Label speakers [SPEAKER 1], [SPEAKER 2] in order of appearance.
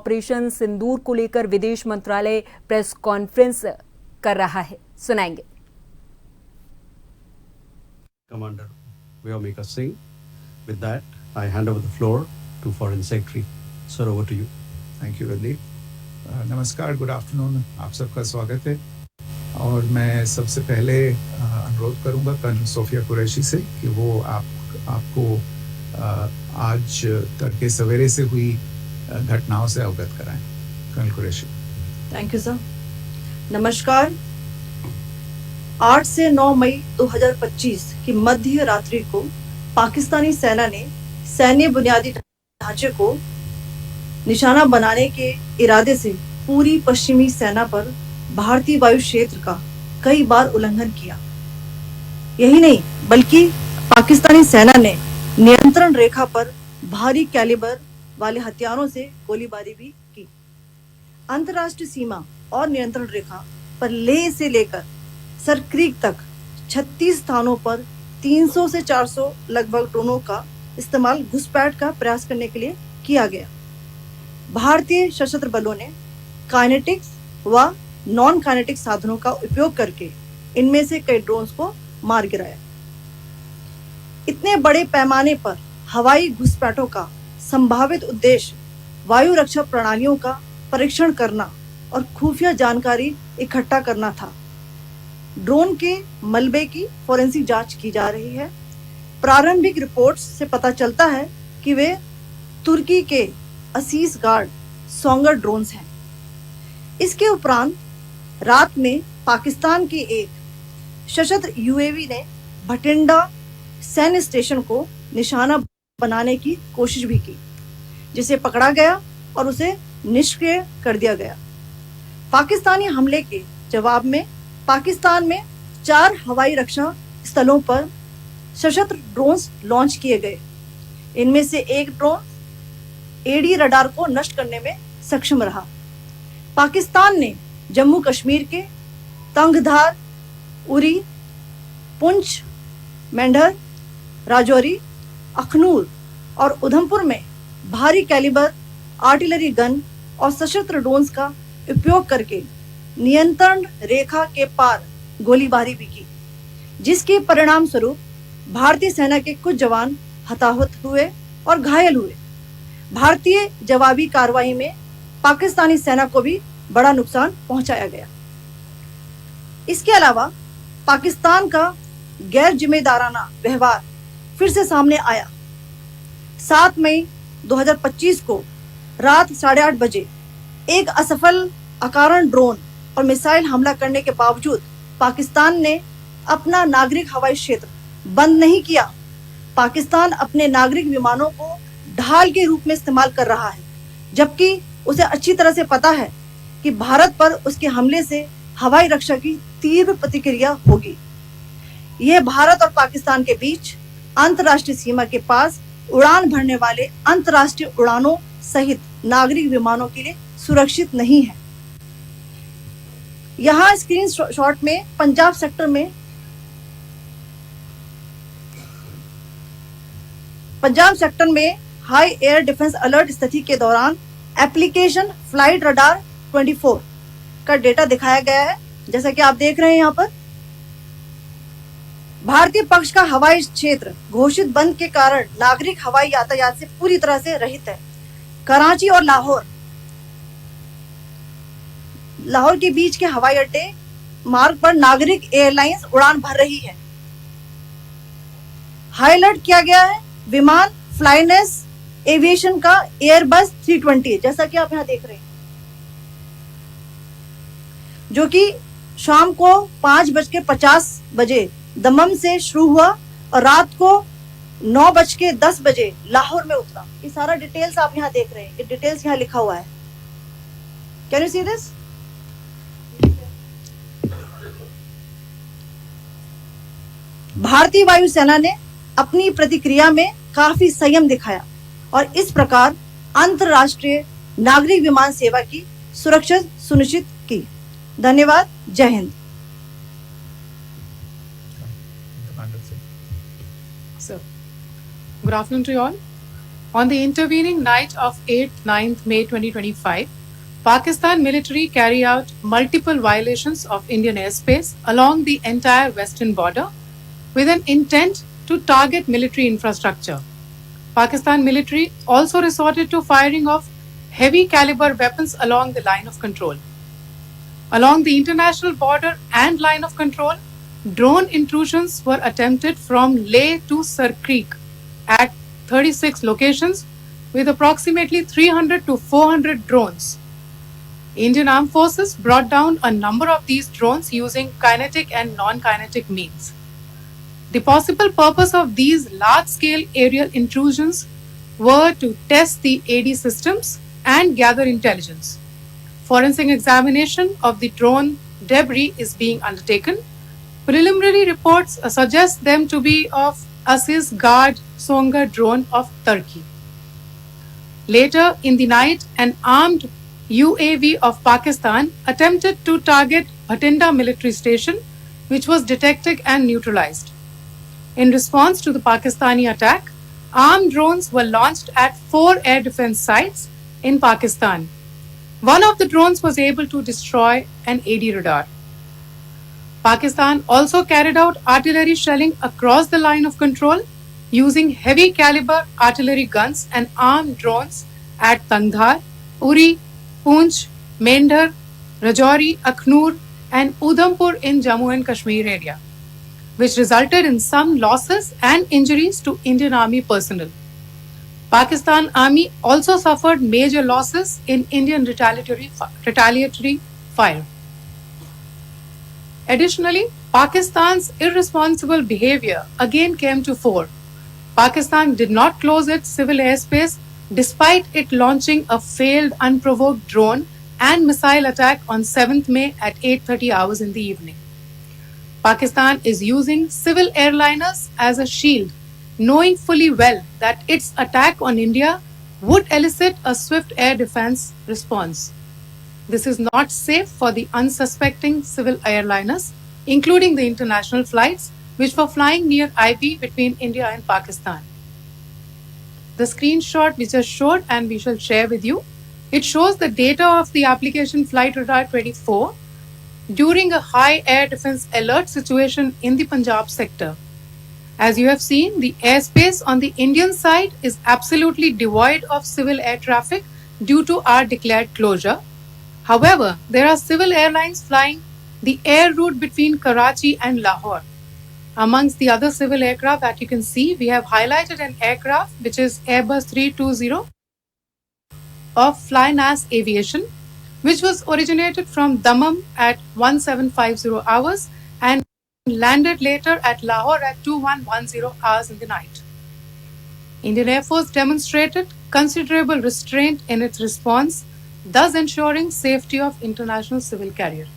[SPEAKER 1] Operation सिंदूर को लेकर विदेश मंत्रालय प्रेस कॉन्फ्रेंस कर रहा है, सुनाएंगे।
[SPEAKER 2] Commander Vyomika Singh. With that, I hand over the floor to Foreign Secretary. Sir, over to you.
[SPEAKER 3] Thank you Radeep. नमस्कार, गुड आफ्टरनून, आप सबका स्वागत है। और मैं सबसे पहले अनुरोध करूंगा कर्नल सोफिया कुरैशी से कि वो आपको आज तड़के सवेरे से हुई घटनाओं से अवगत कराएं। Colonel Qureshi.
[SPEAKER 4] Thank you sir. नमस्कार। 8 से 9 मई 2025 की मध्य रात्रि को पाकिस्तानी सेना ने सैन्य बुनियादी ढांचे को निशाना बनाने के इरादे से पूरी पश्चिमी सेना पर भारतीय वायु क्षेत्र का कई बार उल्लंघन किया। यही नहीं बल्कि पाकिस्तानी सेना ने नियंत्रण रेखा पर भारी कैलिबर वाले हथियारों से गोलीबारी भी की। अंतर्राष्ट्रीय सीमा और नियंत्रण रेखा पर लेह से लेकर सर क्रीक तक 36 स्थानों पर 300 से 400 लगभग ड्रोनों का इस्तेमाल घुसपैठ का प्रयास करने के लिए किया गया। भारतीय सशस्त्र बलों ने काइनेटिक्स व नॉन काइनेटिक साधनों का उपयोग करके इनमें से कई ड्रोन्स को मार गिराया। इतने बड़े पैमाने पर हवाई घुसपैठों का संभावित उद्देश्य वायु रक्षा प्रणालियों का परीक्षण करना और खुफिया जानकारी इकट्ठा करना था। ड्रोन के मलबे की फोरेंसिक जांच की जा रही है। प्रारंभिक रिपोर्ट्स से पता चलता है कि वे तुर्की के असीस गार्ड सोंगर ड्रोन्स हैं। इसके उपरांत रात में पाकिस्तान के एक सशस्त्र यूएवी ने भटिंडा सैन्य स्टेशन को निशाना बनाने की कोशिश भी की, जिसे पकड़ा गया और उसे निष्क्रिय कर दिया गया। पाकिस्तानी हमले के जवाब में पाकिस्तान में 4 हवाई रक्षा स्थलों पर सशस्त्र ड्रोन्स लॉन्च किए गए। इनमें से एक ड्रोन एडी रडार को नष्ट करने में सक्षम रहा। पाकिस्तान ने जम्मू कश्मीर के तंगधार, उरी, पुंछ, मेंढर, राजौरी, अखनूर और उधमपुर में भारी कैलिबर आर्टिलरी गन और सशस्त्र ड्रोन्स का उपयोग करके नियंत्रण रेखा के पार गोलीबारी भी की, जिसके परिणाम स्वरूप भारतीय सेना के कुछ जवान हताहत हुए और घायल हुए। भारतीय जवाबी कार्रवाई में पाकिस्तानी सेना को भी बड़ा नुकसान पहुंचाया गया। इसके अलावा पाकिस्तान का गैर जिम्मेदाराना व्यवहार फिर से सामने आया। 7 मई 2025 को रात 8:30 बजे एक असफल अकारण ड्रोन और मिसाइल हमला करने के बावजूद पाकिस्तान ने अपना नागरिक हवाई क्षेत्र बंद नहीं किया। पाकिस्तान अपने नागरिक विमानों को ढाल के रूप में इस्तेमाल कर रहा है, जबकि उसे अच्छी तरह से पता है कि भारत पर उसके हमले से हवाई रक्षा की तीव्र प्रतिक्रिया होगी। यह भारत और पाकिस्तान के बीच अंतर्राष्ट्रीय सीमा के पास उड़ान भरने वाले अंतर्राष्ट्रीय उड़ानों सहित नागरिक विमानों के लिए सुरक्षित नहीं है। यहाँ स्क्रीन शॉट में पंजाब सेक्टर में हाई एयर डिफेंस अलर्ट स्थिति के दौरान एप्लीकेशन फ्लाइट रडार 24 का डेटा दिखाया गया है। जैसा कि आप देख रहे हैं यहाँ पर भारतीय पक्ष का हवाई क्षेत्र घोषित बंद के कारण नागरिक हवाई यातायात से पूरी तरह से रहित है। कराची और लाहौर के बीच के हवाई अड्डे मार्ग पर नागरिक एयरलाइंस उड़ान भर रही है। हाई अलर्ट किया गया है विमान फ्लाइनेस एविएशन का एयरबस 320, जैसा कि आप यहाँ देख रहे हैं, जो कि शाम को 5:50 बजे दमम से शुरू हुआ और रात को 9:10 बजे लाहौर में उतरा। ये सारा डिटेल्स आप यहाँ देख रहे हैं, ये डिटेल्स यहाँ लिखा हुआ है। Can you see this? भारतीय वायुसेना ने अपनी प्रतिक्रिया में काफी संयम दिखाया और इस प्रकार अंतरराष्ट्रीय नागरिक विमान सेवा की सुरक्षा सुनिश्चित की। धन्यवाद। जय Hind.
[SPEAKER 5] Sir, good afternoon to you all. On the intervening night of 8th-9th May 2025, Pakistan military carried out multiple violations of Indian airspace along the entire western border with an intent to target military infrastructure. Pakistan military also resorted to firing of heavy caliber weapons along the line of control. Along the international border and line of control, drone intrusions were attempted from Leh to Sir Creek at 36 locations with approximately 300 to 400 drones. Indian Armed Forces brought down a number of these drones using kinetic and non-kinetic means. The possible purpose of these large-scale aerial intrusions were to test the AD systems and gather intelligence. Forensic examination of the drone debris is being undertaken. Preliminary reports suggest them to be of Aziz Guard Songa drone of Turkey. Later in the night, an armed UAV of Pakistan attempted to target Bhatinda military station, which was detected and neutralized. In response to the Pakistani attack, armed drones were launched at 4 air defense sites in Pakistan. One of the drones was able to destroy an AD radar. Pakistan also carried out artillery shelling across the line of control using heavy caliber artillery guns and armed drones at Tangdhar, Uri, Poonch, Mendhar, Rajouri, Akhnur and Udhampur in Jammu and Kashmir area, which resulted in some losses and injuries to Indian Army personnel. Pakistan Army also suffered major losses in Indian retaliatory fire. Additionally, Pakistan's irresponsible behavior again came to fore. Pakistan did not close its civil airspace despite it launching a failed unprovoked drone and missile attack on 7th May at 8:30 hours in the evening. Pakistan is using civil airliners as a shield, knowing fully well that its attack on India would elicit a swift air defense response. This is not safe for the unsuspecting civil airliners, including the international flights which were flying near IB between India and Pakistan. The screenshot we just showed and we shall share with you, it shows the data of the application Flight Radar 24 during a high air defense alert situation in the Punjab sector. As you have seen, the airspace on the Indian side is absolutely devoid of civil air traffic due to our declared closure. However, there are civil airlines flying the air route between Karachi and Lahore. Amongst the other civil aircraft that you can see, we have highlighted an aircraft which is Airbus 320 of Flynas Aviation, which was originated from Dammam at 1750 hours and landed later at Lahore at 2110 hours in the night. Indian Air Force demonstrated considerable restraint in its response, thus ensuring safety of international civil carrier.